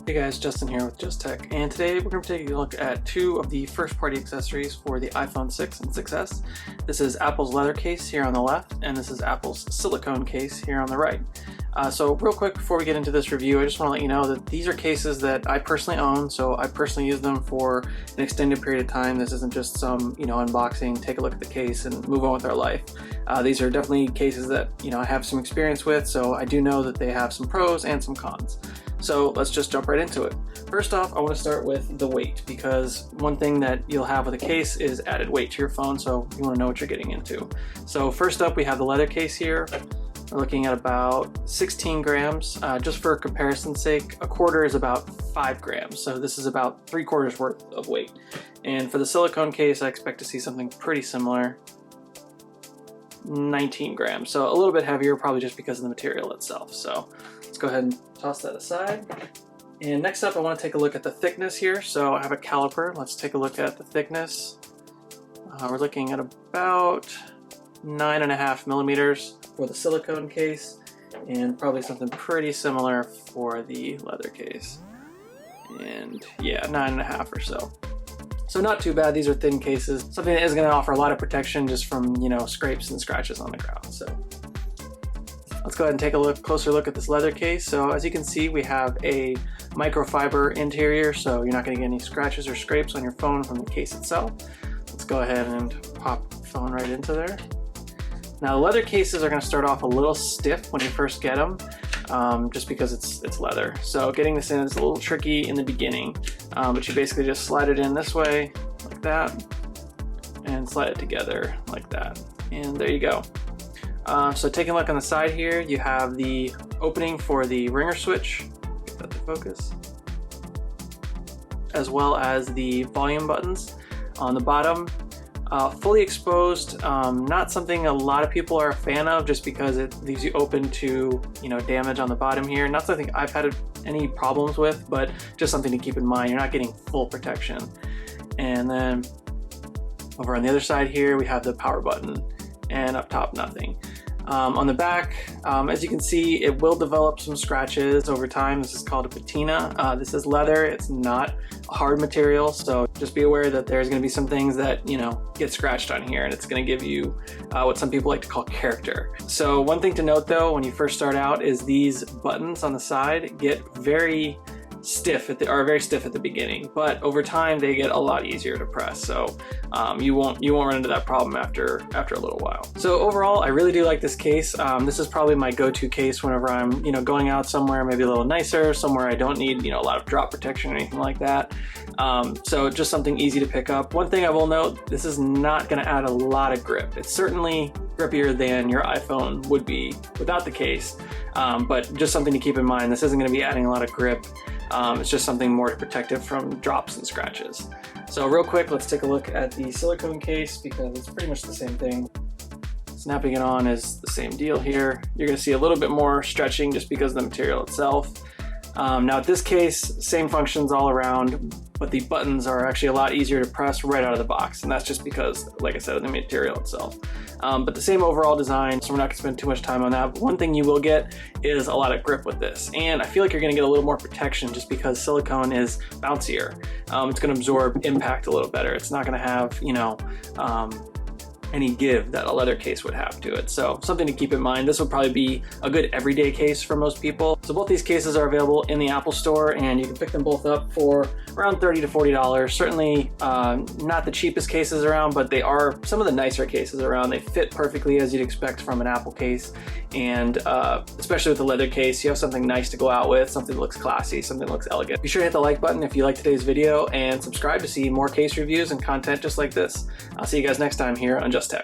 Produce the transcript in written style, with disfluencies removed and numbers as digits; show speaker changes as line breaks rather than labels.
Hey guys, Justin here with Just Tech, and today we're going to take a look at two of the first-party accessories for the iPhone 6 and 6S. This is Apple's leather case here on the left, and this is Apple's silicone case here on the right. So real quick before we get into this review, I just want to let you know that these are cases that I personally own, so I personally use them for an extended period of time. This isn't just some, unboxing, take a look at the case and move on with our life. These are definitely cases that, I have some experience with, so I do know that they have some pros and some cons. So let's just jump right into it. First off, I want to start with the weight, because one thing that you'll have with a case is added weight to your phone, so you want to know what you're getting into. So first up, we have the leather case here. We're looking at about 16 grams. Just for comparison's sake, a quarter is about 5 grams. So this is about 3/4 worth of weight. And for the silicone case, I expect to see something pretty similar. 19 grams. So a little bit heavier, probably just because of the material itself. So let's go ahead and toss that aside. And next up, I want to take a look at the thickness here. So I have a caliper. Let's take a look at the thickness. We're looking at about 9.5 millimeters for the silicone case, and probably something pretty similar for the leather case. And yeah, 9.5 or so. So not too bad. These are thin cases. Something that is going to offer a lot of protection just from, scrapes and scratches on the ground. So let's go ahead and take a closer look at this leather case. So as you can see, we have a microfiber interior, so you're not going to get any scratches or scrapes on your phone from the case itself. Let's go ahead and pop the phone right into there. Now, leather cases are going to start off a little stiff when you first get them, just because it's leather. So getting this in is a little tricky in the beginning, but you basically just slide it in this way, like that, and slide it together like that. And there you go. So taking a look on the side here, you have the opening for the ringer switch, get that to focus, as well as the volume buttons on the bottom. Fully exposed, not something a lot of people are a fan of, just because it leaves you open to damage on the bottom here. Not something I've had any problems with, but just something to keep in mind. You're not getting full protection. And then over on the other side here, we have the power button, and up top, nothing. On the back, as you can see, it will develop some scratches over time. This is called a patina. This is leather. It's not a hard material, so just be aware that there's going to be some things that get scratched on here, and it's going to give you what some people like to call character. So one thing to note though, when you first start out, is these buttons on the side get very stiff at the beginning, but over time they get a lot easier to press. So you won't run into that problem after a little while. So overall, I really do like this case. This is probably my go-to case whenever I'm going out somewhere maybe a little nicer, somewhere I don't need a lot of drop protection or anything like that. So just something easy to pick up. One thing I will note, this is not going to add a lot of grip. It's certainly grippier than your iPhone would be without the case, but just something to keep in mind. This isn't going to be adding a lot of grip. It's just something more to protect it from drops and scratches. So real quick, let's take a look at the silicone case, because it's pretty much the same thing. Snapping it on is the same deal here. You're going to see a little bit more stretching just because of the material itself. Now at this case, same functions all around, but the buttons are actually a lot easier to press right out of the box, and that's just because, like I said, of the material itself. But the same overall design, so we're not going to spend too much time on that. But one thing you will get is a lot of grip with this, and I feel like you're going to get a little more protection just because silicone is bouncier. It's going to absorb impact a little better. It's not going to have, any give that a leather case would have to it. So something to keep in mind. This would probably be a good everyday case for most people. So both these cases are available in the Apple Store, and you can pick them both up for around $30 to $40. Certainly not the cheapest cases around, but they are some of the nicer cases around. They fit perfectly as you'd expect from an Apple case, and especially with the leather case, you have something nice to go out with, something that looks classy, something that looks elegant. Be sure to hit the like button if you like today's video, and subscribe to see more case reviews and content just like this. I'll see you guys next time here on Just Tech.